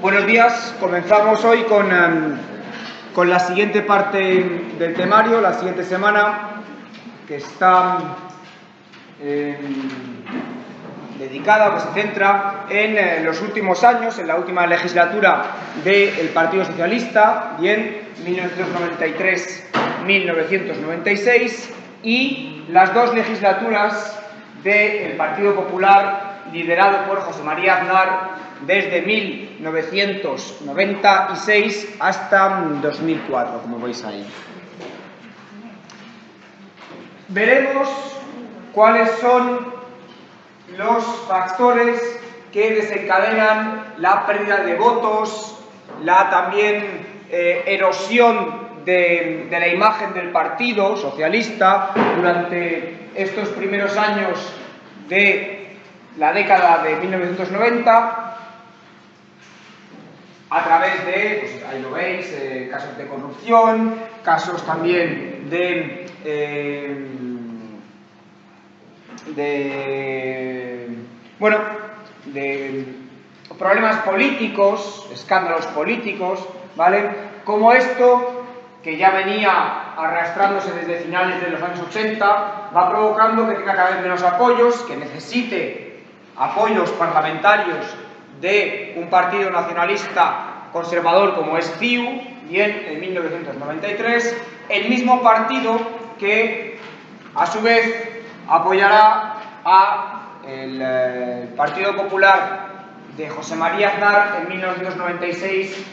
Buenos días. Comenzamos hoy con la siguiente parte del temario, la siguiente semana, que está dedicada, que se centra en los últimos años, en la última legislatura del Partido Socialista, bien 1993-1996, y las dos legislaturas del Partido Popular, liderado por José María Aznar, desde 1996 hasta 2004, como veis ahí. Veremos cuáles son los factores que desencadenan la pérdida de votos, la también erosión de la imagen del Partido Socialista durante estos primeros años de la década de 1990, a través de, pues ahí lo veis, casos de corrupción, casos también de problemas políticos, escándalos políticos, ¿vale? Como esto, que ya venía arrastrándose desde finales de los años 80, va provocando que tenga cada vez menos apoyos, que necesite apoyos parlamentarios de un partido nacionalista conservador como es CiU, bien, en 1993, el mismo partido que, a su vez, apoyará al Partido Popular de José María Aznar en 1996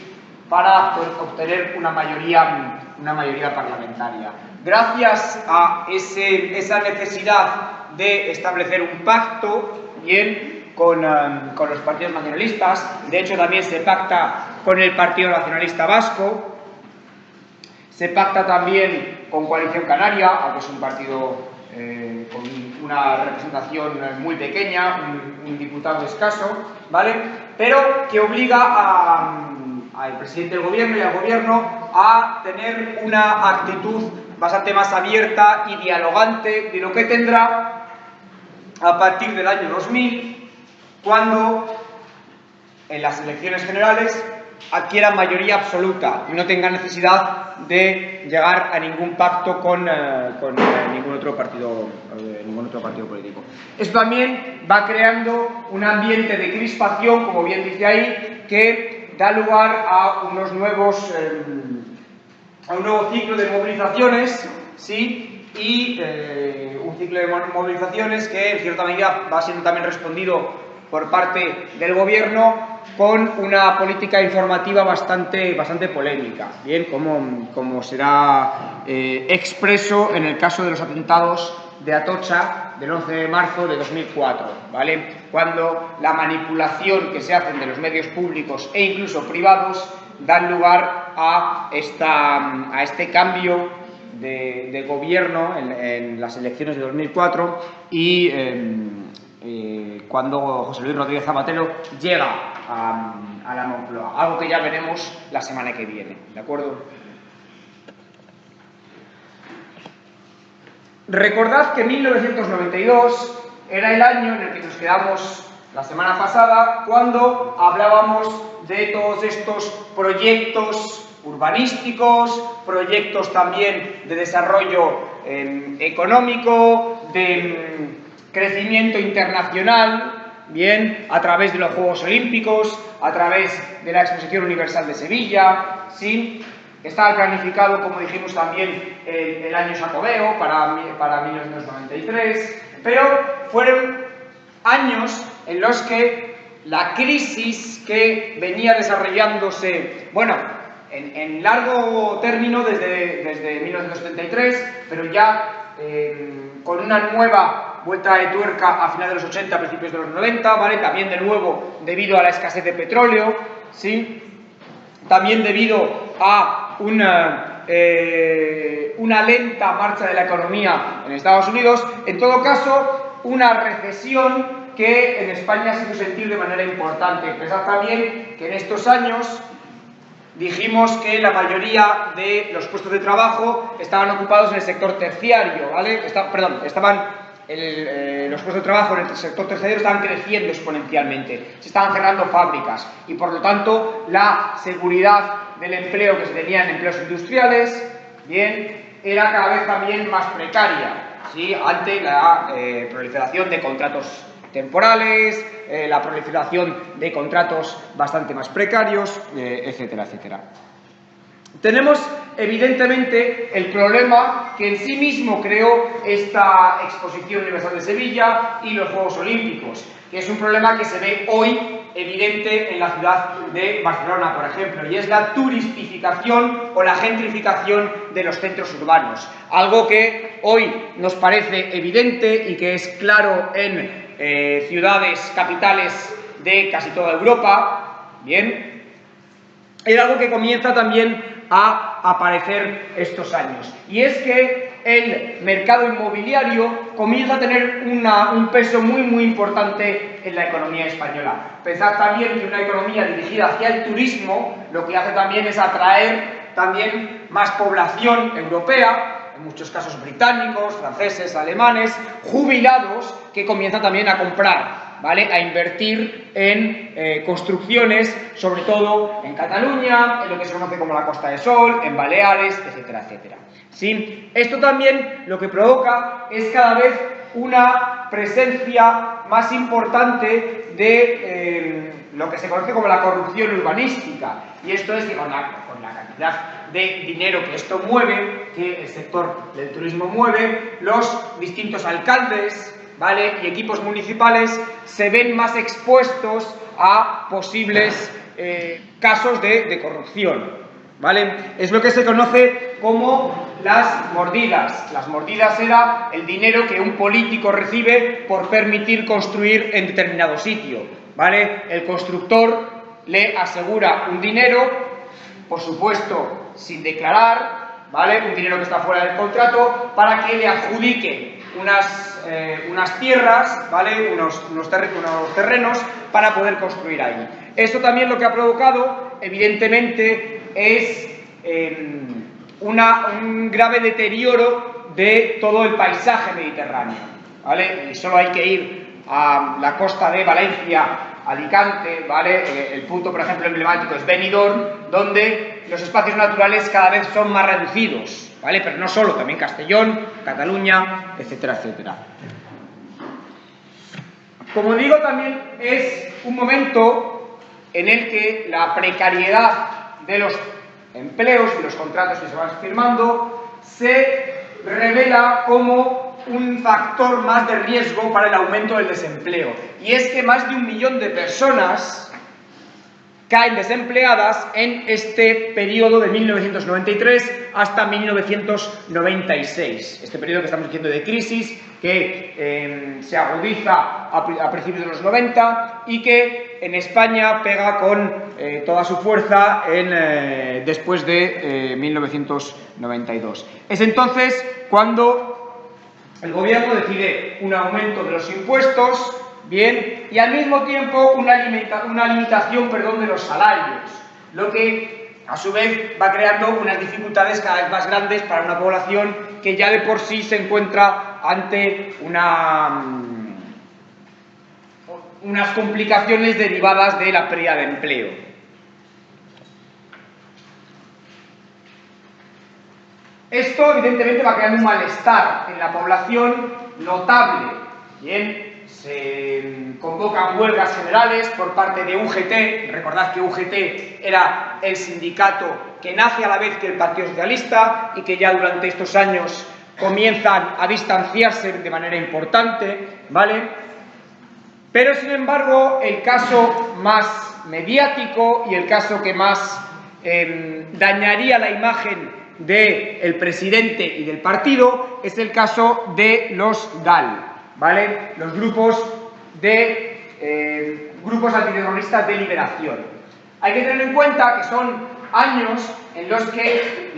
para obtener una mayoría parlamentaria. Gracias a esa necesidad de establecer un pacto, bien, con los partidos nacionalistas, de hecho también se pacta con el Partido Nacionalista Vasco, se pacta también con Coalición Canaria, aunque es un partido con una representación muy pequeña, un diputado escaso, ¿vale? Pero que obliga al presidente del gobierno y al gobierno a tener una actitud bastante más abierta y dialogante de lo que tendrá a partir del año 2000, cuando en las elecciones generales adquiera mayoría absoluta y no tenga necesidad de llegar a ningún pacto con ningún otro partido político. Esto también va creando un ambiente de crispación, como bien dice ahí, que da lugar a un nuevo ciclo de movilizaciones, ¿sí? Y un ciclo de movilizaciones que en cierta medida va siendo también respondido por parte del gobierno con una política informativa bastante polémica, bien, como será expreso en el caso de los atentados de Atocha del 11 de marzo de 2004, ¿vale? Cuando la manipulación que se hace de los medios públicos e incluso privados dan lugar a este cambio de gobierno en las elecciones de 2004 y cuando José Luis Rodríguez Zapatero llega a la Moncloa, algo que ya veremos la semana que viene, ¿de acuerdo? Recordad que 1992 era el año en el que nos quedamos la semana pasada, cuando hablábamos de todos estos proyectos urbanísticos, proyectos también de desarrollo económico, de crecimiento internacional, bien, a través de los Juegos Olímpicos, a través de la Exposición Universal de Sevilla, ¿sí? Estaba planificado, como dijimos también, el año Xacobeo para 1993, pero fueron años en los que la crisis que venía desarrollándose, bueno, en largo término desde 1973, pero ya con una nueva vuelta de tuerca a finales de los 80, a principios de los 90, ¿vale? También de nuevo debido a la escasez de petróleo, ¿sí? También debido a una lenta marcha de la economía en Estados Unidos. En todo caso, una recesión que en España se hizo sentir de manera importante. Pensad también que en estos años dijimos que la mayoría de los puestos de trabajo estaban ocupados en el sector terciario, ¿vale? Estaban los puestos de trabajo en el sector terciario estaban creciendo exponencialmente, se estaban cerrando fábricas y por lo tanto la seguridad del empleo que se tenía en empleos industriales, bien, era cada vez también más precaria, ¿sí? Ante la proliferación de contratos temporales, la proliferación de contratos bastante más precarios, etcétera, etcétera. Tenemos, evidentemente, el problema que en sí mismo creó esta Exposición Universal de Sevilla y los Juegos Olímpicos, que es un problema que se ve hoy evidente en la ciudad de Barcelona, por ejemplo, y es la turistificación o la gentrificación de los centros urbanos. Algo que hoy nos parece evidente y que es claro en ciudades capitales de casi toda Europa, bien, era algo que comienza también a aparecer estos años. Y es que el mercado inmobiliario comienza a tener un peso muy importante en la economía española. Pensad también que una economía dirigida hacia el turismo lo que hace también es atraer también más población europea, en muchos casos británicos, franceses, alemanes, jubilados, que comienzan también a comprar, ¿vale? A invertir en construcciones, sobre todo en Cataluña, en lo que se conoce como la Costa del Sol, en Baleares, etcétera, etcétera. ¿Sí? Esto también lo que provoca es cada vez una presencia más importante de lo que se conoce como la corrupción urbanística. Y esto es que con la cantidad de dinero que esto mueve, que el sector del turismo mueve, los distintos alcaldes, ¿vale?, y equipos municipales se ven más expuestos a posibles casos de corrupción, ¿vale? Es lo que se conoce como las mordidas. Las mordidas era el dinero que un político recibe por permitir construir en determinado sitio, ¿vale? El constructor le asegura un dinero, por supuesto sin declarar, ¿vale?, un dinero que está fuera del contrato, para que le adjudique unas tierras, ¿vale?, unos terrenos para poder construir ahí. Esto también lo que ha provocado, evidentemente, es un grave deterioro de todo el paisaje mediterráneo, ¿vale? Y solo hay que ir a la costa de Valencia, Alicante, ¿vale? El punto, por ejemplo, emblemático es Benidorm, donde los espacios naturales cada vez son más reducidos, ¿vale? Pero no solo, también Castellón, Cataluña, etcétera, etcétera. Como digo, también es un momento en el que la precariedad de los empleos y los contratos que se van firmando se revela como un factor más de riesgo para el aumento del desempleo. Y es que más de 1 millón de personas caen desempleadas en este periodo de 1993 hasta 1996. Este periodo que estamos diciendo de crisis, que se agudiza a principios de los 90 y que en España pega con toda su fuerza después de 1992. Es entonces cuando el gobierno decide un aumento de los impuestos, bien, y al mismo tiempo una limitación de los salarios, lo que a su vez va creando unas dificultades cada vez más grandes para una población que ya de por sí se encuentra ante unas complicaciones derivadas de la pérdida de empleo. Esto evidentemente va creando un malestar en la población notable. Bien, se convocan huelgas generales por parte de UGT. Recordad que UGT era el sindicato que nace a la vez que el Partido Socialista y que ya durante estos años comienzan a distanciarse de manera importante, ¿vale? Pero sin embargo, el caso más mediático y el caso que más dañaría la imagen del presidente y del partido es el caso de los GAL, ¿vale? Los grupos antiterroristas de liberación. Hay que tener en cuenta que son años en los que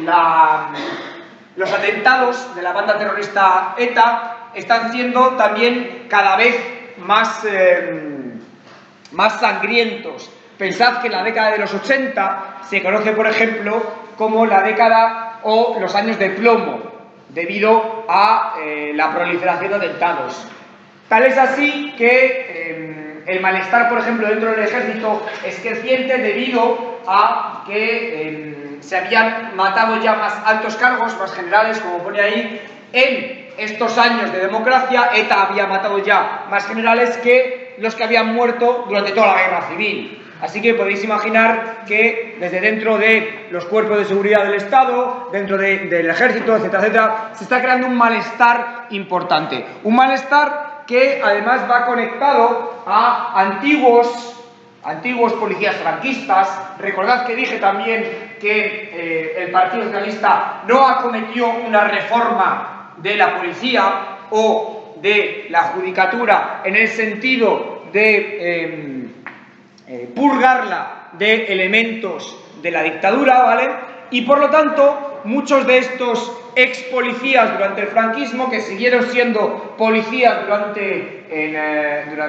los atentados de la banda terrorista ETA están siendo también cada vez más sangrientos. Pensad que en la década de los 80 se conoce, por ejemplo, como la década o los años de plomo, debido a la proliferación de atentados. Tal es así que el malestar, por ejemplo, dentro del ejército es creciente debido a que se habían matado ya más altos cargos, más generales, como pone ahí. En estos años de democracia, ETA había matado ya más generales que los que habían muerto durante toda la guerra civil. Así que podéis imaginar que desde dentro de los cuerpos de seguridad del Estado, dentro del ejército, etcétera, etcétera, se está creando un malestar importante. Un malestar que además va conectado a antiguos policías franquistas. Recordad que dije también que el Partido Socialista no acometió una reforma de la policía o de la judicatura en el sentido de purgarla de elementos de la dictadura, ¿vale? Y por lo tanto, muchos de estos ex policías durante el franquismo, que siguieron siendo policías durante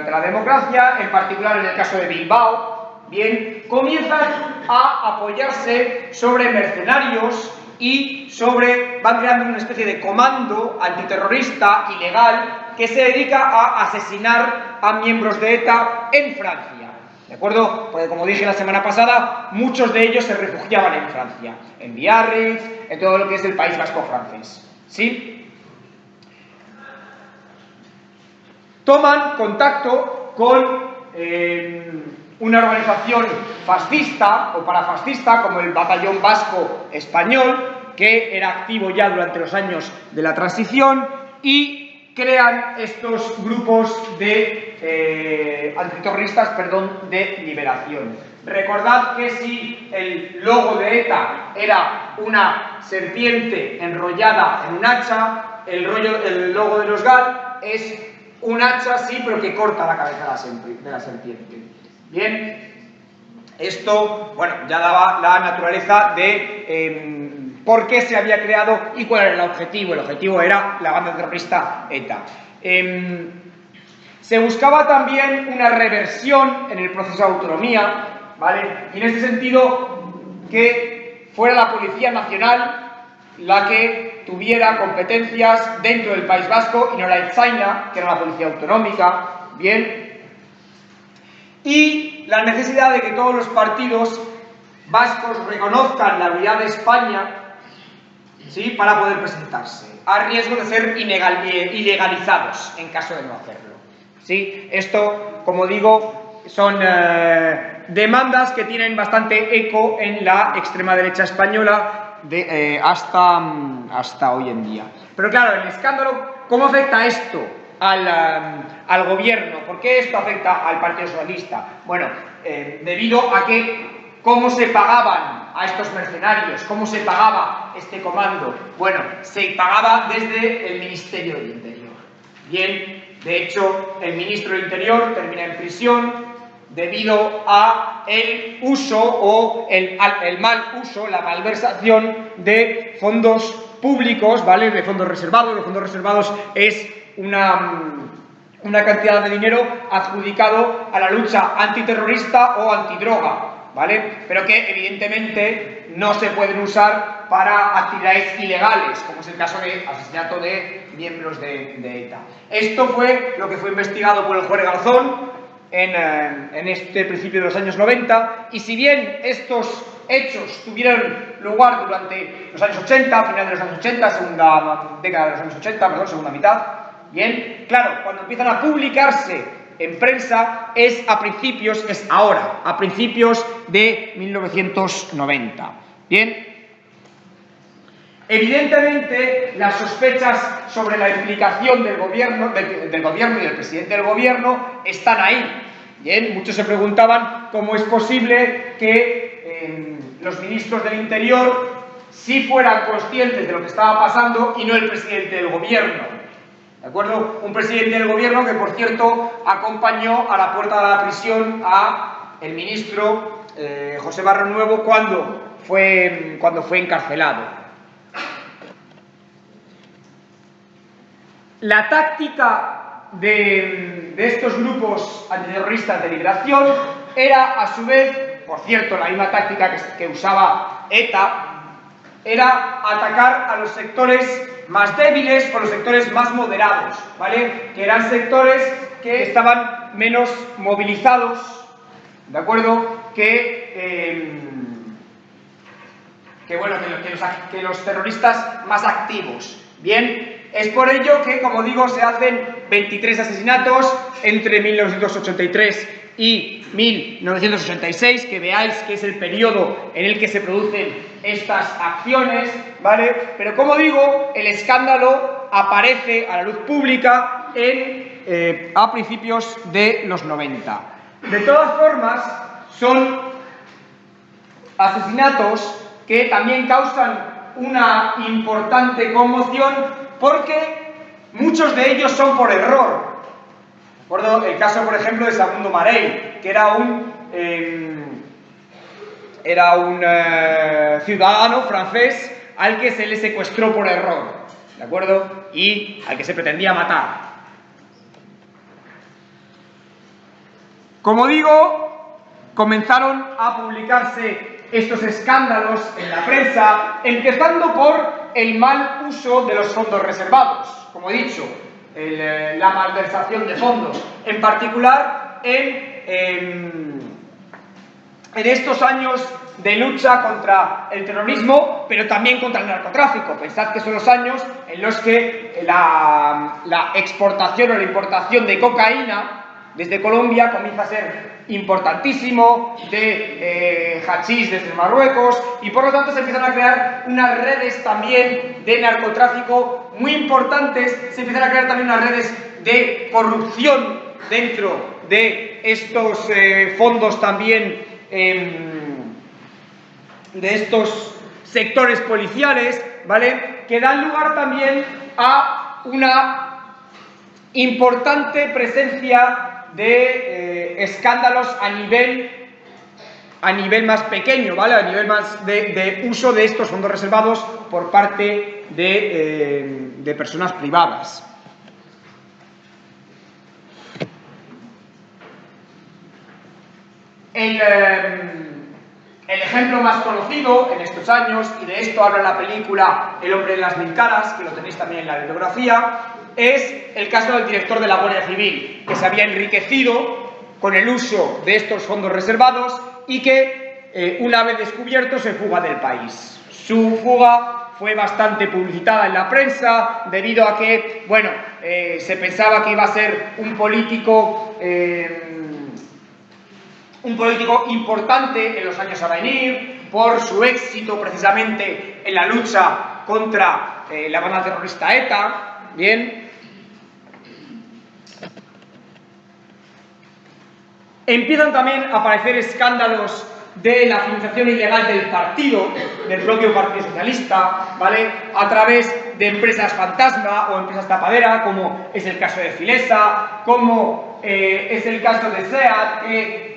la democracia, en particular en el caso de Bilbao, bien, comienzan a apoyarse sobre mercenarios y van creando una especie de comando antiterrorista ilegal que se dedica a asesinar a miembros de ETA en Francia. ¿De acuerdo? Porque como dije la semana pasada, muchos de ellos se refugiaban en Francia, en Biarritz, en todo lo que es el País Vasco francés. ¿Sí? Toman contacto con una organización fascista o parafascista como el Batallón Vasco Español, que era activo ya durante los años de la transición, y crean estos grupos de antiterroristas, de liberación. Recordad que si el logo de ETA era una serpiente enrollada en un hacha, el logo de los GAL es un hacha, sí, pero que corta la cabeza de la serpiente. Bien, esto, bueno, ya daba la naturaleza de por qué se había creado y cuál era el objetivo. El objetivo era la banda terrorista ETA. Se buscaba también una reversión en el proceso de autonomía, ¿vale? Y en este sentido, que fuera la Policía Nacional la que tuviera competencias dentro del País Vasco y no la Ertzaintza, que era la policía autonómica, ¿bien? Y la necesidad de que todos los partidos vascos reconozcan la unidad de España, ¿sí?, para poder presentarse, a riesgo de ser ilegalizados en caso de no hacerlo. ¿Sí? Esto, como digo, son demandas que tienen bastante eco en la extrema derecha española hasta hoy en día. Pero claro, el escándalo, ¿cómo afecta esto al gobierno? ¿Por qué esto afecta al Partido Socialista? Bueno, debido a que cómo se pagaban a estos mercenarios, cómo se pagaba este comando. Bueno, se pagaba desde el Ministerio del Interior. Bien, de hecho, el ministro del Interior termina en prisión debido a el uso o el mal uso, la malversación de fondos públicos, ¿vale? De fondos reservados. Los fondos reservados es una cantidad de dinero adjudicado a la lucha antiterrorista o antidroga, ¿vale? Pero que evidentemente no se pueden usar para actividades ilegales, como es el caso de asesinato de miembros de ETA. Esto fue lo que fue investigado por el juez Garzón en este principio de los años 90, y si bien estos hechos tuvieron lugar durante los años 80, final de los años 80, segunda década de los años 80, perdón, segunda mitad, bien, claro, cuando empiezan a publicarse en prensa es ahora, a principios de 1990. Bien, evidentemente las sospechas sobre la implicación del gobierno y del presidente del gobierno están ahí. Bien, muchos se preguntaban cómo es posible que los ministros del Interior sí fueran conscientes de lo que estaba pasando y no el presidente del gobierno. ¿De acuerdo? Un presidente del gobierno que, por cierto, acompañó a la puerta de la prisión a el ministro José Barronuevo cuando fue encarcelado. La táctica de estos grupos antiterroristas de liberación era, a su vez, por cierto, la misma táctica que usaba ETA, era atacar a los sectores más débiles o los sectores más moderados, ¿vale? Que eran sectores que estaban menos movilizados, ¿de acuerdo? Que los terroristas más activos. Bien, es por ello que, como digo, se hacen 23 asesinatos entre 1983 y 1986, que veáis que es el periodo en el que se producen estas acciones, ¿vale? Pero, como digo, el escándalo aparece a la luz pública a principios de los 90. De todas formas, son asesinatos que también causan una importante conmoción porque muchos de ellos son por error. Recuerdo el caso, por ejemplo, de Segundo Marey, que era un ciudadano francés al que se le secuestró por error, ¿de acuerdo? Y al que se pretendía matar. Como digo, comenzaron a publicarse estos escándalos en la prensa, empezando por el mal uso de los fondos reservados, como he dicho, la malversación de fondos, en particular en estos años de lucha contra el terrorismo, pero también contra el narcotráfico. Pensad que son los años en los que la exportación o la importación de cocaína desde Colombia comienza a ser importantísimo, de hachís desde Marruecos, y por lo tanto se empiezan a crear unas redes también de narcotráfico muy importantes, se empiezan a crear también unas redes de corrupción dentro de estos fondos también, de estos sectores policiales, ¿vale? Que dan lugar también a una importante presencia de escándalos a nivel más pequeño, ¿vale? A nivel más de uso de estos fondos reservados por parte de personas privadas. El ejemplo más conocido en estos años, y de esto habla la película El hombre de las mil caras, que lo tenéis también en la bibliografía, es el caso del director de la Guardia Civil, que se había enriquecido con el uso de estos fondos reservados y que, una vez descubierto, se fuga del país. Su fuga fue bastante publicitada en la prensa debido a que, bueno, se pensaba que iba a ser un político importante en los años a venir por su éxito precisamente en la lucha contra la banda terrorista ETA. Bien, empiezan también a aparecer escándalos de la financiación ilegal del propio Partido Socialista, ¿vale? A través de empresas fantasma o empresas tapadera, como es el caso de Filesa, como es el caso de SEAT, que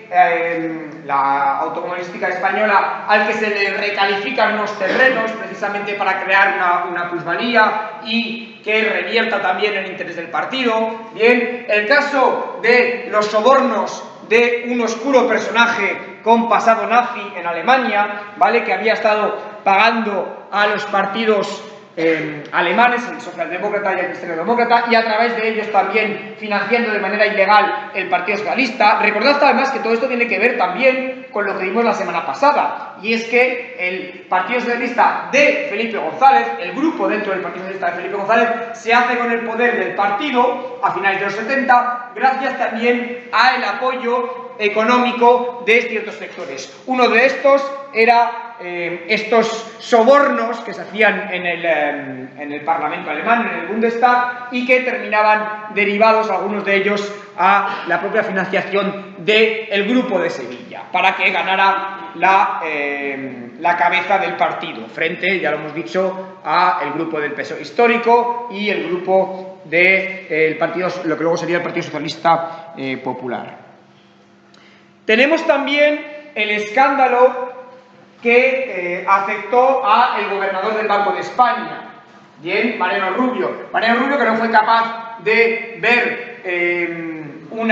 la automovilística española, al que se le recalifican unos terrenos precisamente para crear una plusvalía y que revierta también el interés del partido. Bien, el caso de los sobornos de un oscuro personaje con pasado nazi en Alemania, ¿vale? Que había estado pagando a los partidos alemanes, el socialdemócrata y el cristiano-demócrata, y a través de ellos también financiando de manera ilegal el Partido Socialista. Recordad además que todo esto tiene que ver también con lo que vimos la semana pasada, y es que el Partido Socialista de Felipe González, el grupo dentro del Partido Socialista de Felipe González, se hace con el poder del partido a finales de los 70, gracias también al apoyo económico de ciertos sectores. Uno de estos era estos sobornos que se hacían en el Parlamento alemán, en el Bundestag, y que terminaban derivados, algunos de ellos, a la propia financiación del Grupo de Sevilla, para que ganara la cabeza del partido, frente, ya lo hemos dicho, al grupo del PSOE histórico y el grupo del partido, lo que luego sería el Partido Socialista Popular. Tenemos también el escándalo que afectó al gobernador del Banco de España, bien, Mariano Rubio. Mariano Rubio, que no fue capaz de ver un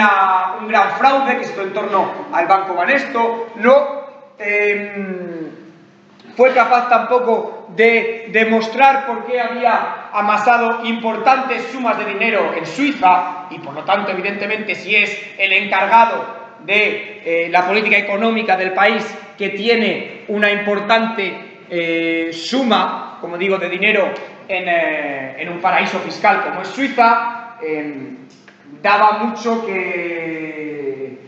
gran fraude que se hizo en torno al Banco Banesto, no fue capaz tampoco de demostrar por qué había amasado importantes sumas de dinero en Suiza y, por lo tanto, evidentemente, si es el encargado de la política económica del país que tiene una importante suma, como digo, de dinero en un paraíso fiscal como es Suiza, daba mucho que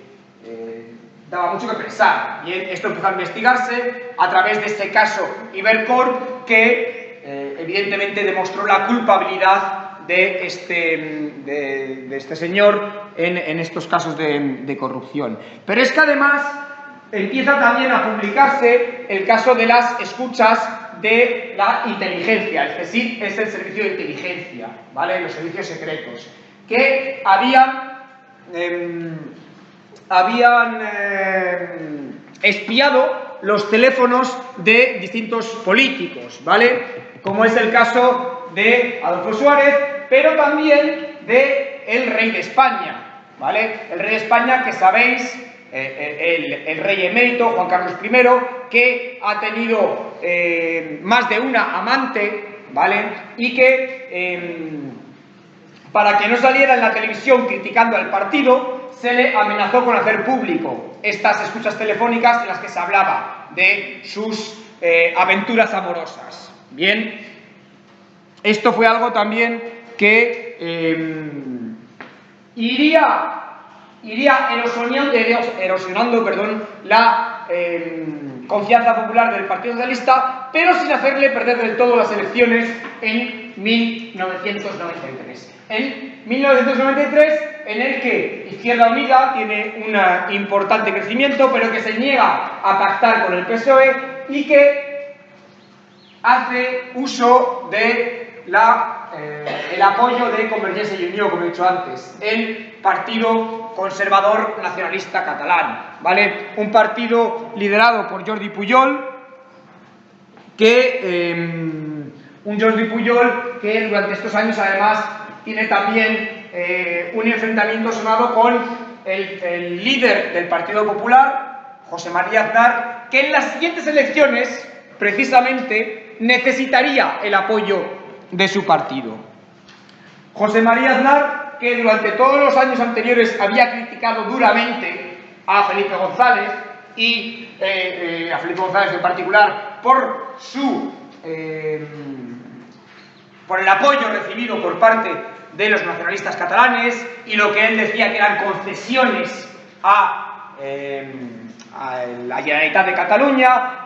pensar. Bien, esto empezó a investigarse a través de este caso Ibercorp, que evidentemente demostró la culpabilidad de este señor en estos casos de corrupción. Pero es que además empieza también a publicarse el caso de las escuchas de la inteligencia, es decir, es el servicio de inteligencia, ¿vale? Los servicios secretos, que habían espiado los teléfonos de distintos políticos, ¿vale? Como es el caso de Adolfo Suárez, pero también de el rey de España, ¿vale? El rey de España, que sabéis, el rey emérito, Juan Carlos I, que ha tenido más de una amante, ¿vale? Y que para que no saliera en la televisión criticando al partido, se le amenazó con hacer público estas escuchas telefónicas en las que se hablaba de sus aventuras amorosas. Bien, esto fue algo también que iría erosionando la confianza popular del Partido Socialista, pero sin hacerle perder del todo las elecciones en 1993. En 1993, en el que Izquierda Unida tiene un importante crecimiento, pero que se niega a pactar con el PSOE y que hace uso de el apoyo de Convergencia y Unió, como he dicho antes, el Partido Conservador Nacionalista Catalán, ¿vale? Un partido liderado por Jordi Pujol, un Jordi Pujol que durante estos años además tiene también un enfrentamiento sonado con el líder del Partido Popular, José María Aznar, que en las siguientes elecciones precisamente necesitaría el apoyo de su partido. José María Aznar, que durante todos los años anteriores había criticado duramente a Felipe González y a Felipe González en particular por el apoyo recibido por parte de los nacionalistas catalanes y lo que él decía que eran concesiones a la Generalitat de Cataluña.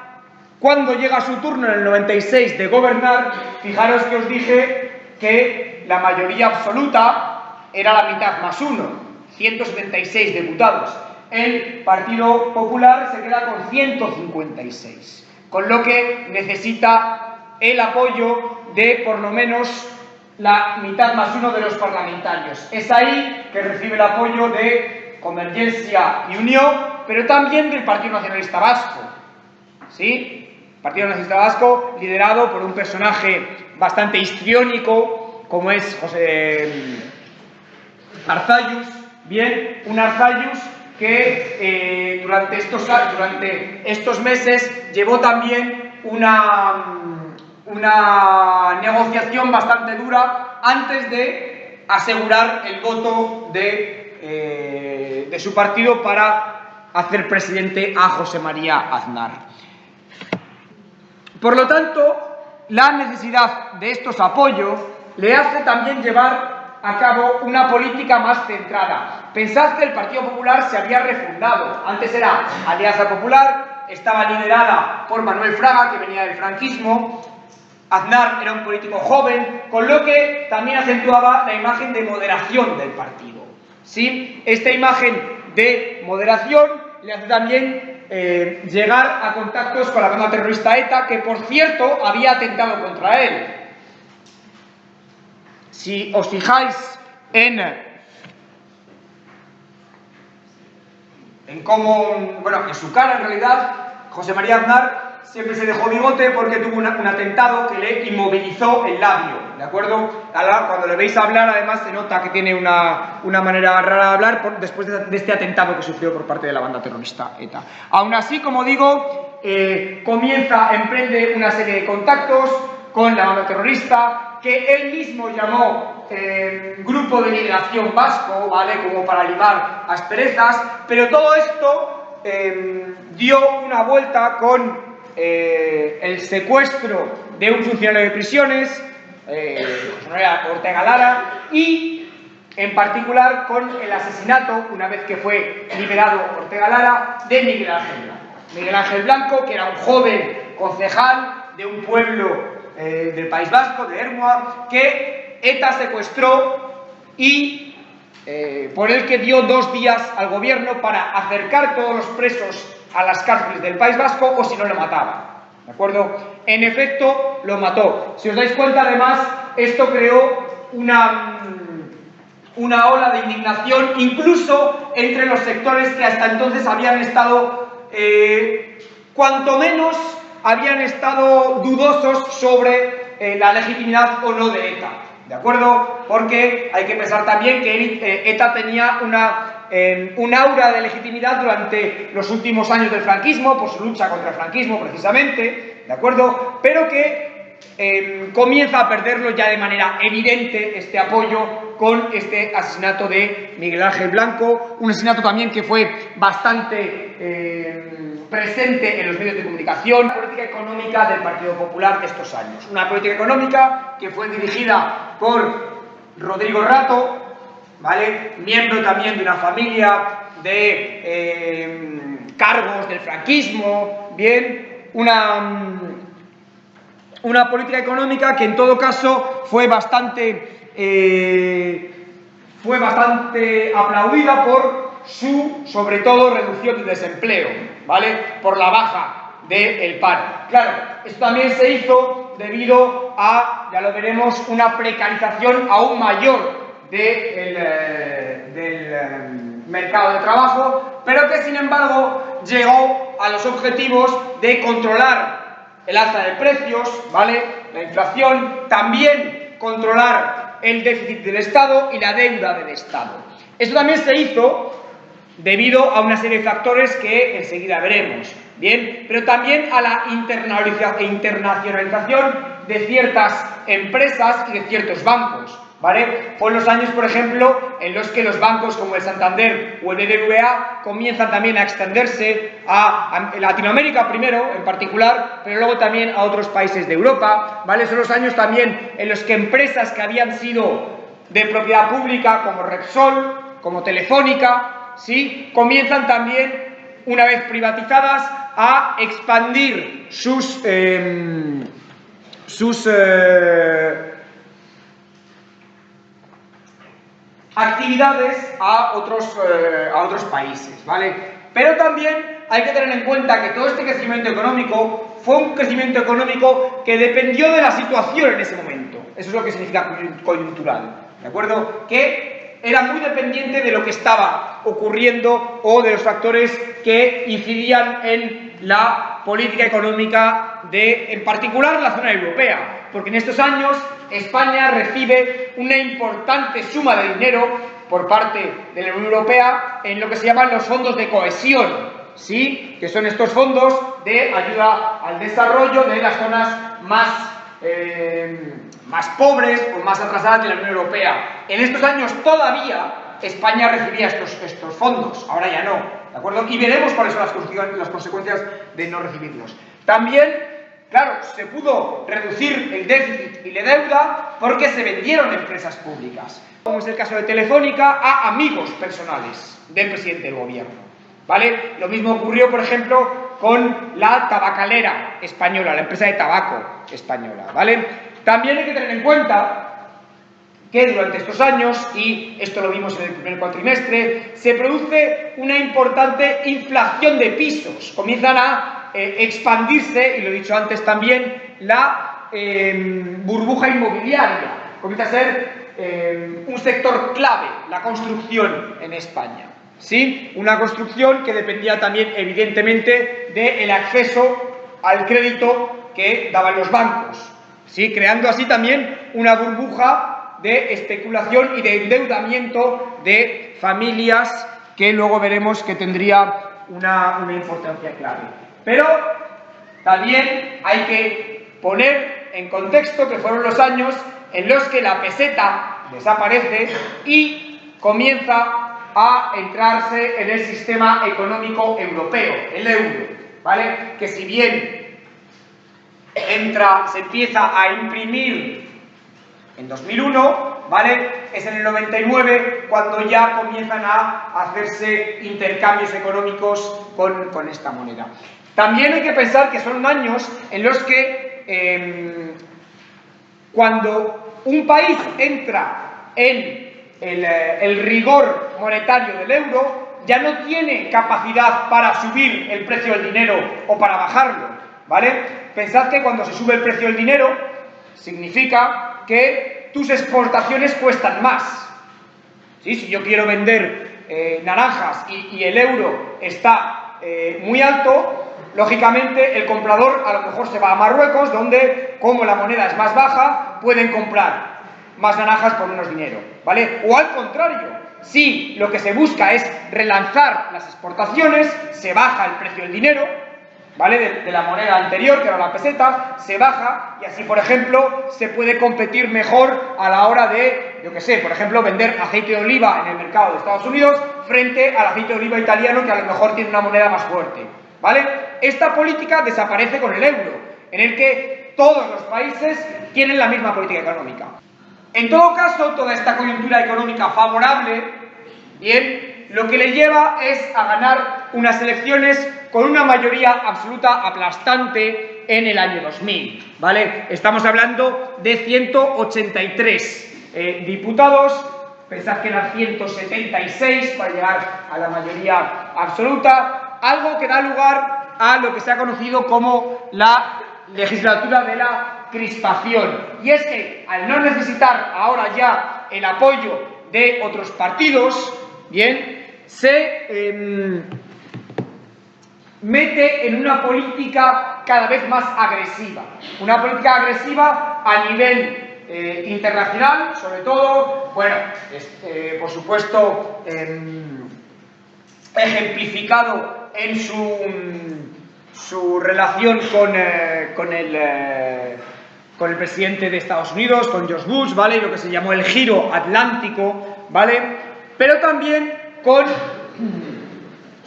Cuando llega su turno en el 96 de gobernar, fijaros que os dije que la mayoría absoluta era la mitad más uno, 176 diputados. El Partido Popular se queda con 156, con lo que necesita el apoyo de por lo menos la mitad más uno de los parlamentarios. Es ahí que recibe el apoyo de Convergencia y Unió, pero también del Partido Nacionalista Vasco, ¿sí? Partido Nacionalista Vasco liderado por un personaje bastante histriónico como es José Arzalluz, bien, un Arzalluz que durante estos meses llevó también una negociación bastante dura antes de asegurar el voto de su partido para hacer presidente a José María Aznar. Por lo tanto, la necesidad de estos apoyos le hace también llevar a cabo una política más centrada. Pensad que el Partido Popular se había refundado. Antes era Alianza Popular, estaba liderada por Manuel Fraga, que venía del franquismo. Aznar era un político joven, con lo que también acentuaba la imagen de moderación del partido, ¿sí? Esta imagen de moderación le hace también llegar a contactos con la banda terrorista ETA, que por cierto había atentado contra él. Si os fijáis en su cara, en realidad, José María Aznar siempre se dejó bigote porque tuvo un atentado que le inmovilizó el labio, ¿de acuerdo? Cuando le veis hablar, además, se nota que tiene una manera rara de hablar después de este atentado que sufrió por parte de la banda terrorista ETA. Aún así, como digo, emprende una serie de contactos con la banda terrorista, que él mismo llamó Grupo de Liberación Vasco, ¿vale?, como para limar asperezas, pero todo esto dio una vuelta con el secuestro de un funcionario de prisiones, José María Ortega Lara, y en particular con el asesinato, una vez que fue liberado Ortega Lara, de Miguel Ángel Blanco. Miguel Ángel Blanco, que era un joven concejal de un pueblo del País Vasco, de Ermua, que ETA secuestró y por el que dio 2 días al gobierno para acercar todos los presos a las cárceles del País Vasco, o si no, lo mataba. ¿De acuerdo? En efecto, lo mató. Si os dais cuenta, además, esto creó una ola de indignación, incluso entre los sectores que hasta entonces habían estado, cuanto menos, habían estado dudosos sobre la legitimidad o no de ETA, ¿de acuerdo? Porque hay que pensar también que ETA tenía un aura de legitimidad durante los últimos años del franquismo, por su lucha contra el franquismo precisamente, ¿de acuerdo? Pero que comienza a perderlo ya de manera evidente este apoyo con este asesinato de Miguel Ángel Blanco, un asesinato también que fue bastante presente en los medios de comunicación. La política económica del Partido Popular de estos años, una política económica que fue dirigida por Rodrigo Rato, ¿vale?, miembro también de una familia de cargos del franquismo, bien, una política económica que en todo caso fue bastante aplaudida por su, sobre todo, reducción del desempleo, ¿vale?, por la baja del paro. Claro, esto también se hizo debido a, ya lo veremos, una precarización aún mayor del mercado de trabajo, pero que sin embargo llegó a los objetivos de controlar el alza de precios, ¿vale?, la inflación, también controlar el déficit del Estado y la deuda del Estado. Esto también se hizo debido a una serie de factores que enseguida veremos, ¿bien?, pero también a la internacionalización de ciertas empresas y de ciertos bancos, ¿vale? Fue en los años, por ejemplo, en los que los bancos como el Santander o el BBVA comienzan también a extenderse a Latinoamérica primero, en particular, pero luego también a otros países de Europa, ¿vale? Son los años también en los que empresas que habían sido de propiedad pública, como Repsol, como Telefónica, ¿sí?, comienzan también, una vez privatizadas, a expandir sus actividades a otros países, ¿vale? Pero también hay que tener en cuenta que todo este crecimiento económico fue un crecimiento económico que dependió de la situación en ese momento. Eso es lo que significa coyuntural, ¿de acuerdo? Que era muy dependiente de lo que estaba ocurriendo o de los factores que incidían en la política económica en particular, la zona europea, porque en estos años España recibe una importante suma de dinero por parte de la Unión Europea en lo que se llaman los fondos de cohesión, ¿sí?, que son estos fondos de ayuda al desarrollo de las zonas más pobres o más atrasadas de la Unión Europea. En estos años todavía España recibía estos fondos, ahora ya no, ¿de acuerdo? Y veremos cuáles son las consecuencias de no recibirlos. También, claro, se pudo reducir el déficit y la deuda porque se vendieron empresas públicas, como es el caso de Telefónica, a amigos personales del presidente del gobierno, ¿vale? Lo mismo ocurrió, por ejemplo, con la tabacalera española, la empresa de tabaco española, ¿vale? También hay que tener en cuenta que durante estos años, y esto lo vimos en el primer cuatrimestre, se produce una importante inflación de pisos. Comienzan a expandirse, y lo he dicho antes también, la burbuja inmobiliaria. Comienza a ser un sector clave, la construcción en España, ¿sí? Una construcción que dependía también, evidentemente, del acceso al crédito que daban los bancos, ¿sí?, creando así también una burbuja de especulación y de endeudamiento de familias que luego veremos que tendría una importancia clave. Pero También hay que poner en contexto que fueron los años en los que la peseta desaparece y comienza a entrarse en el sistema económico europeo, el euro, ¿vale? Que si bien se empieza a imprimir en 2001, ¿vale? Es en el 99 cuando ya comienzan a hacerse intercambios económicos con esta moneda. También hay que pensar que son años en los que cuando un país entra en el rigor monetario del euro, ya no tiene capacidad para subir el precio del dinero o para bajarlo, ¿vale? Pensad que cuando se sube el precio del dinero, significa que tus exportaciones cuestan más. ¿Sí? Si yo quiero vender naranjas y el euro está muy alto, lógicamente el comprador a lo mejor se va a Marruecos, donde, como la moneda es más baja, pueden comprar más naranjas por menos dinero, ¿vale? O al contrario, si lo que se busca es relanzar las exportaciones, se baja el precio del dinero, ¿vale? De la moneda anterior, que era la peseta, se baja y así, por ejemplo, se puede competir mejor a la hora de, yo qué sé, por ejemplo, vender aceite de oliva en el mercado de Estados Unidos frente al aceite de oliva italiano, que a lo mejor tiene una moneda más fuerte, ¿vale? Esta política desaparece con el euro, en el que todos los países tienen la misma política económica. En todo caso, toda esta coyuntura económica favorable, bien, lo que le lleva es a ganar unas elecciones con una mayoría absoluta aplastante en el año 2000, ¿vale? Estamos hablando de 183 diputados, pensad que eran 176 para llegar a la mayoría absoluta, algo que da lugar a lo que se ha conocido como la legislatura de la crispación. Y es que, al no necesitar ahora ya el apoyo de otros partidos, bien, se mete en una política cada vez más agresiva. Una política agresiva a nivel internacional, sobre todo, bueno, por supuesto, ejemplificado en su relación con el presidente de Estados Unidos, con George Bush, ¿vale? Y lo que se llamó el giro atlántico, ¿vale? Pero también con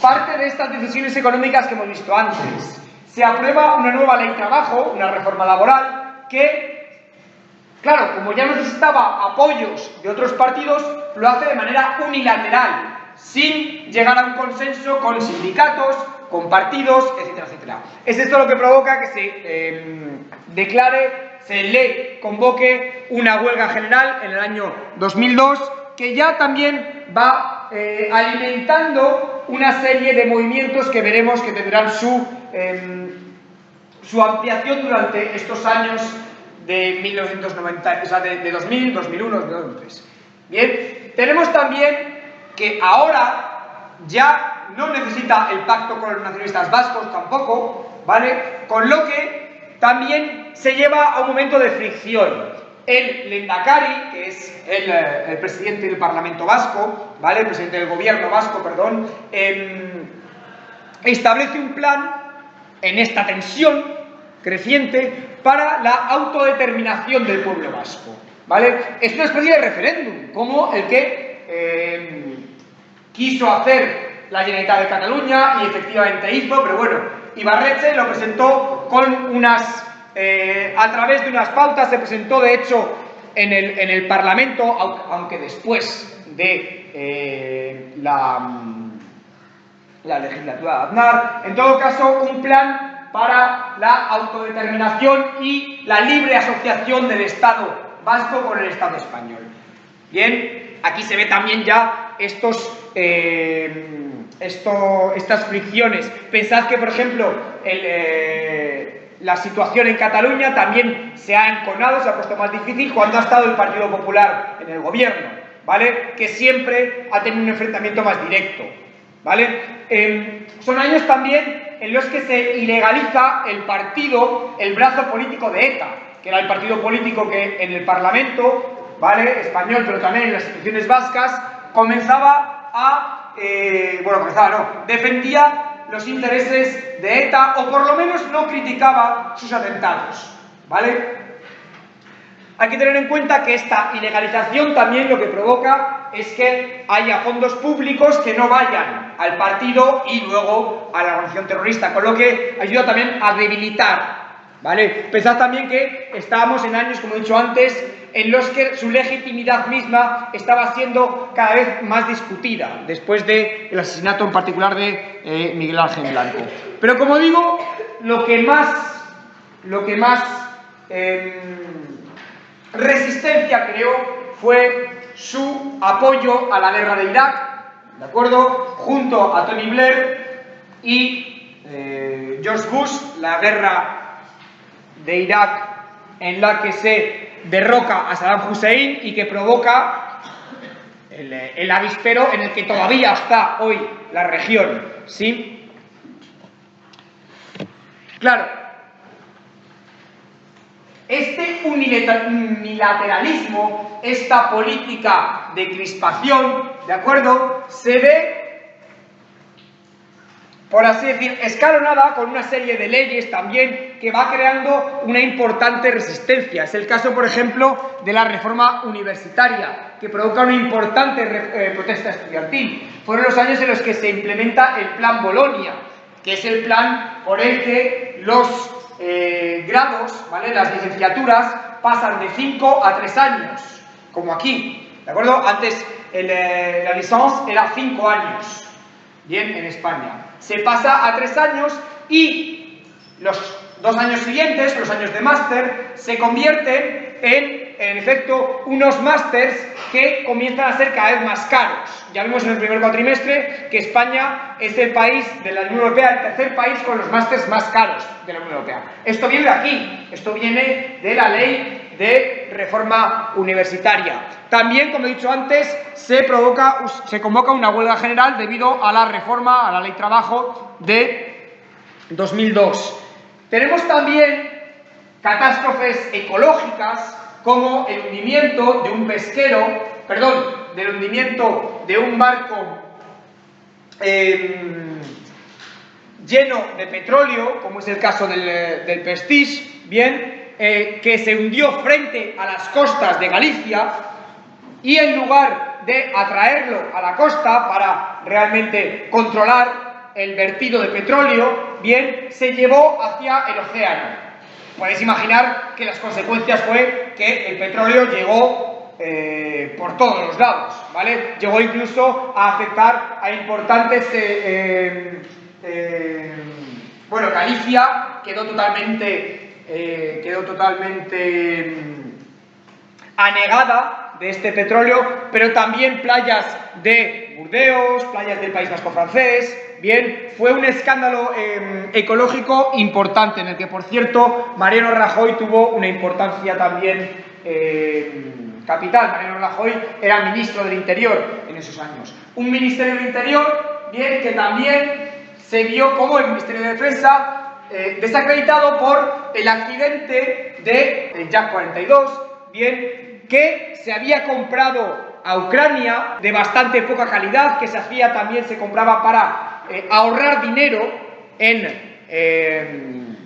parte de estas decisiones económicas que hemos visto antes. Se aprueba una nueva ley de trabajo, una reforma laboral, que, claro, como ya necesitaba apoyos de otros partidos, lo hace de manera unilateral, sin llegar a un consenso con sindicatos, con partidos, etcétera, etcétera. Es esto lo que provoca que se convoque una huelga general en el año 2002, que ya también va alimentando una serie de movimientos que veremos que tendrán su ampliación durante estos años de 1990, o sea, de 2000, 2001, 2003. Bien, tenemos también que ahora ya no necesita el pacto con los nacionalistas vascos tampoco, ¿vale? Con lo que también se lleva a un momento de fricción. El Lehendakari, que es el presidente del Parlamento Vasco, ¿vale? El presidente del gobierno vasco, perdón, establece un plan en esta tensión creciente para la autodeterminación del pueblo vasco, ¿vale? Es una especie de referéndum, como el que quiso hacer la Generalitat de Cataluña y efectivamente hizo, pero bueno, Ibarretxe lo presentó con unas... a través de unas pautas, se presentó de hecho en el Parlamento, aunque después de la legislatura de Aznar. En todo caso, un plan para la autodeterminación y la libre asociación del Estado vasco con el Estado español. Bien, aquí se ve también ya estas fricciones. Pensad que, por ejemplo, la situación en Cataluña también se ha enconado, se ha puesto más difícil cuando ha estado el Partido Popular en el gobierno, ¿vale? Que siempre ha tenido un enfrentamiento más directo, ¿vale? Son años también en los que se ilegaliza el brazo político de ETA, que era el partido político que en el Parlamento, ¿vale?, español, pero también en las instituciones vascas, defendía los intereses de ETA, o por lo menos no criticaba sus atentados, ¿vale? Hay que tener en cuenta que esta ilegalización también lo que provoca es que haya fondos públicos que no vayan al partido y luego a la organización terrorista, con lo que ayuda también a debilitar, ¿vale? Pensad también que estábamos en años, como he dicho antes, en los que su legitimidad misma estaba siendo cada vez más discutida, después del asesinato en particular de Miguel Ángel Blanco. Pero como digo, lo que más resistencia creó fue su apoyo a la guerra de Irak, ¿de acuerdo? Junto a Tony Blair y George Bush, la guerra de Irak en la que se derroca a Saddam Hussein y que provoca el avispero en el que todavía está hoy la región, ¿sí? Claro, este unilateralismo, esta política de crispación, ¿de acuerdo?, se ve, por así decir, escalonada con una serie de leyes también que va creando una importante resistencia. Es el caso, por ejemplo, de la reforma universitaria, que provoca una importante protesta estudiantil. Fueron los años en los que se implementa el Plan Bolonia, que es el plan por el que los grados, ¿vale?, las licenciaturas, pasan de 5 a 3 años, como aquí, ¿de acuerdo? Antes la licence era 5 años, bien, en España. Se pasa a 3 años y los 2 años siguientes, los años de máster, se convierten en efecto, unos másters que comienzan a ser cada vez más caros. Ya vimos en el primer cuatrimestre que España es el país de la Unión Europea, el tercer país con los másters más caros de la Unión Europea. Esto viene de aquí, esto viene de la ley de reforma universitaria. También, como he dicho antes, se convoca una huelga general debido a la reforma, a la ley trabajo de 2002. Tenemos también catástrofes ecológicas como el hundimiento de un del hundimiento de un barco lleno de petróleo, como es el caso del Prestige, bien, que se hundió frente a las costas de Galicia, y en lugar de atraerlo a la costa para realmente controlar el vertido de petróleo, bien, se llevó hacia el océano. Podéis imaginar que las consecuencias fue que el petróleo llegó por todos los lados, ¿vale? Llegó incluso a afectar a importantes... bueno, Galicia quedó totalmente anegada de este petróleo, pero también playas de Burdeos, playas del País Vasco francés. Bien, fue un escándalo ecológico importante, en el que, por cierto, Mariano Rajoy tuvo una importancia también capital. Mariano Rajoy era ministro del Interior en esos años. Un ministerio del Interior, bien, que también se vio como el Ministerio de Defensa desacreditado por el accidente del Yak 42, bien, que se había comprado a Ucrania de bastante poca calidad, que se compraba para ahorrar dinero en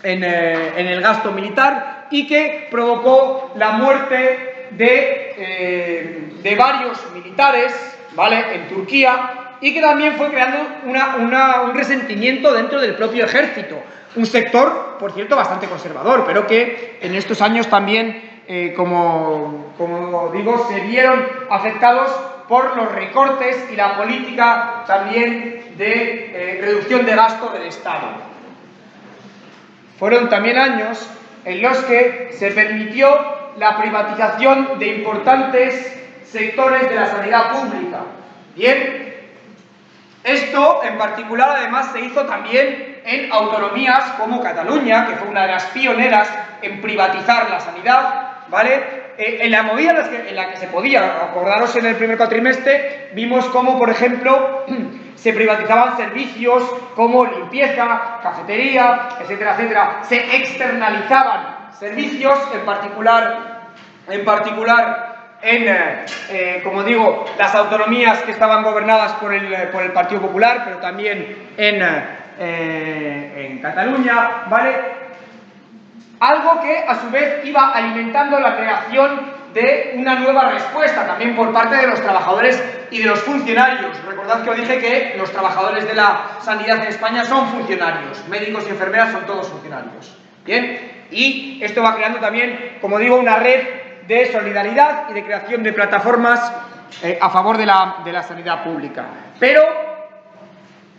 el gasto militar, y que provocó la muerte de varios militares, ¿vale?, en Turquía, y que también fue creando un resentimiento dentro del propio ejército. Un sector, por cierto, bastante conservador, pero que en estos años también, como digo, se vieron afectados por los recortes y la política también de reducción de gasto del Estado. Fueron también años en los que se permitió la privatización de importantes sectores de la sanidad pública. Bien, esto en particular además se hizo también en autonomías como Cataluña, que fue una de las pioneras en privatizar la sanidad, ¿vale? En la movida en la que se podía, acordaros en el primer cuatrimestre, vimos cómo, por ejemplo, se privatizaban servicios como limpieza, cafetería, etcétera, etcétera. Se externalizaban servicios, en particular como digo, las autonomías que estaban gobernadas por el Partido Popular, pero también en Cataluña, ¿vale? Algo que, a su vez, iba alimentando la creación de una nueva respuesta, también por parte de los trabajadores y de los funcionarios. Recordad que os dije que los trabajadores de la sanidad en España son funcionarios, médicos y enfermeras son todos funcionarios. ¿Bien? Y esto va creando también, como digo, una red de solidaridad y de creación de plataformas a favor de la sanidad pública. Pero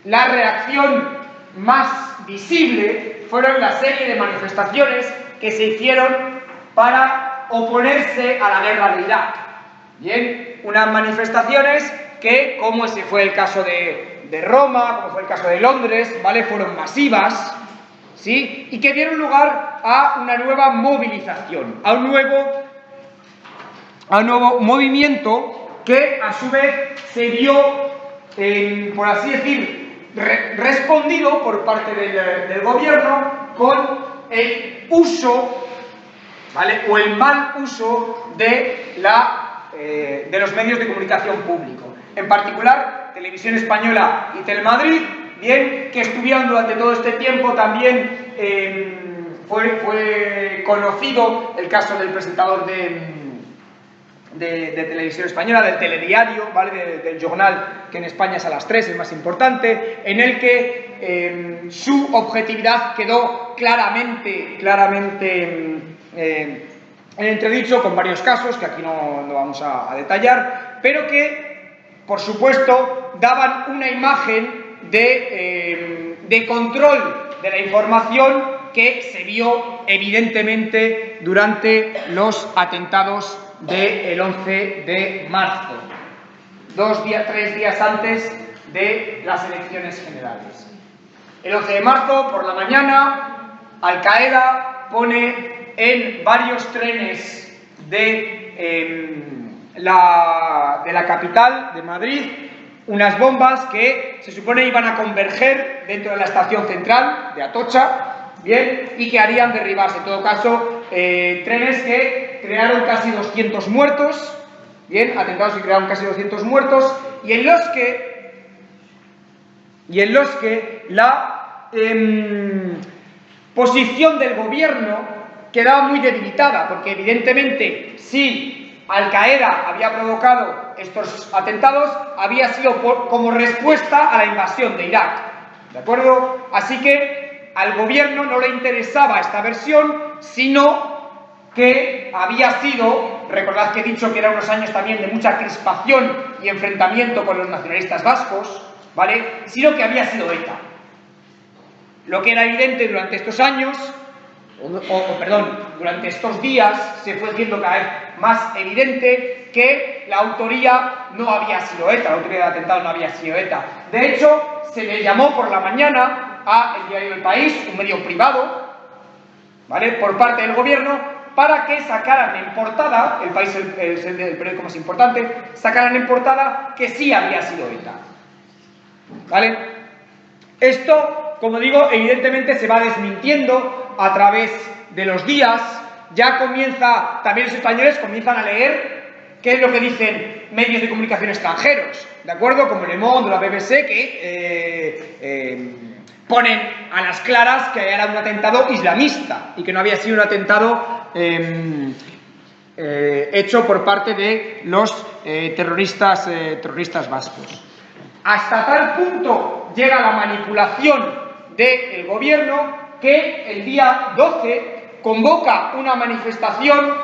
la reacción más visible fueron la serie de manifestaciones que se hicieron para oponerse a la guerra de Irak. Bien, unas manifestaciones que, como ese fue el caso de Roma, como fue el caso de Londres, ¿vale?, fueron masivas, ¿sí?, y que dieron lugar a una nueva movilización, a un nuevo movimiento que, a su vez, se vio, por así decir, respondido por parte del gobierno con el uso, ¿vale?, o el mal uso de los medios de comunicación público. En particular, Televisión Española y Telemadrid, bien, que estuvieron durante todo este tiempo también, fue conocido el caso del presentador de Televisión Española, del telediario, ¿vale?, del jornal, que en España es a las 3, el más importante, en el que su objetividad quedó claramente en entredicho, con varios casos que aquí no vamos a detallar, pero que, por supuesto, daban una imagen de control de la información que se vio evidentemente durante los atentados del 11 de marzo, 3 días antes de las elecciones generales. El 11 de marzo, por la mañana, Al-Qaeda pone en varios trenes de la capital, de Madrid, unas bombas que se supone iban a converger dentro de la estación central de Atocha, bien, y que harían derribarse, en todo caso, trenes que crearon casi 200 muertos, bien, atentados que crearon casi 200 muertos, y en los que la posición del gobierno quedaba muy debilitada, porque evidentemente si Al-Qaeda había provocado estos atentados, había sido como respuesta a la invasión de Irak, ¿de acuerdo? Así que al gobierno no le interesaba esta versión, sino que había sido, recordad que he dicho que eran unos años también de mucha crispación y enfrentamiento con los nacionalistas vascos, ¿vale?, sino que había sido ETA. Lo que era evidente durante estos años, durante estos días, se fue haciendo cada vez más evidente que la autoría no había sido ETA, la autoría del atentado no había sido ETA. De hecho, se le llamó por la mañana a el diario El País, un medio privado, ¿vale?, por parte del gobierno, para que sacaran en portada, El País es el periódico más importante, sacaran en portada que sí había sido ETA, ¿vale? Esto, como digo, evidentemente se va desmintiendo a través de los días. Ya también los españoles comienzan a leer qué es lo que dicen medios de comunicación extranjeros, ¿de acuerdo?, como Le Monde o la BBC, que ponen a las claras que era un atentado islamista y que no había sido un atentado hecho por parte de los terroristas vascos. Hasta tal punto llega la manipulación del gobierno que el día 12 convoca una manifestación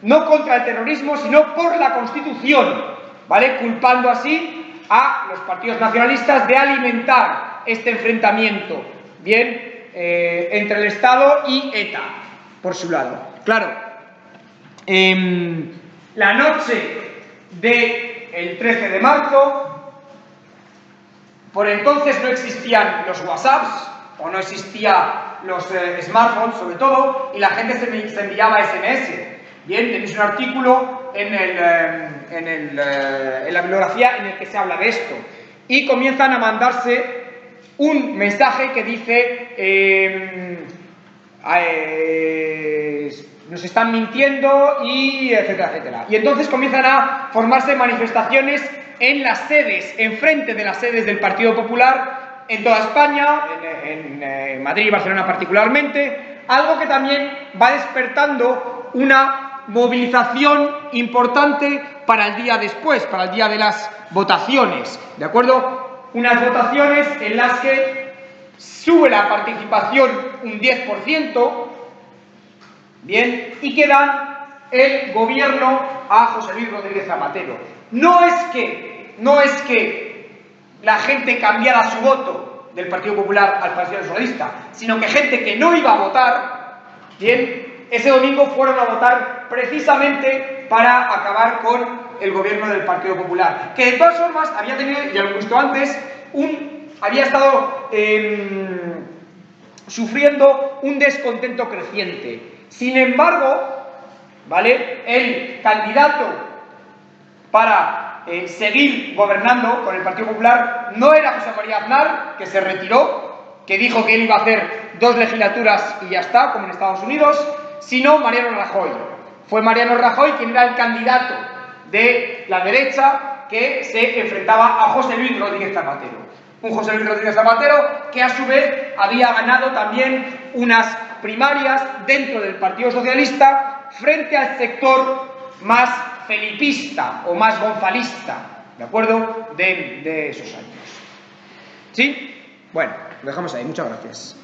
no contra el terrorismo, sino por la Constitución, ¿vale?, culpando así a los partidos nacionalistas de alimentar este enfrentamiento, bien, entre el Estado y ETA, por su lado. Claro, la noche del 13 de marzo, por entonces no existían los WhatsApps, o no existían los smartphones, sobre todo, y la gente se enviaba SMS. Bien, tenéis un artículo en la bibliografía en el que se habla de esto. Y comienzan a mandarse un mensaje que dice nos están mintiendo y etcétera, etcétera. Y entonces comienzan a formarse manifestaciones en las sedes, enfrente de las sedes del Partido Popular, en toda España, en Madrid y Barcelona particularmente, algo que también va despertando una movilización importante para el día después, para el día de las votaciones, ¿de acuerdo? Unas votaciones en las que sube la participación un 10%, bien, y que dan el gobierno a José Luis Rodríguez Zapatero. No es que la gente cambiara su voto del Partido Popular al Partido Socialista, sino que gente que no iba a votar, bien, ese domingo fueron a votar precisamente para acabar con el gobierno del Partido Popular, que de todas formas había tenido, ya lo he visto antes, había estado sufriendo un descontento creciente. Sin embargo, ¿vale?, el candidato para seguir gobernando con el Partido Popular no era José María Aznar, que se retiró, que dijo que él iba a hacer 2 legislaturas y ya está, como en Estados Unidos, sino Mariano Rajoy. Fue Mariano Rajoy quien era el candidato de la derecha que se enfrentaba a José Luis Rodríguez Zapatero. Un José Luis Rodríguez Zapatero que a su vez había ganado también unas primarias dentro del Partido Socialista frente al sector más felipista o más gonzalista, ¿de acuerdo?, de esos años. ¿Sí? Bueno, lo dejamos ahí. Muchas gracias.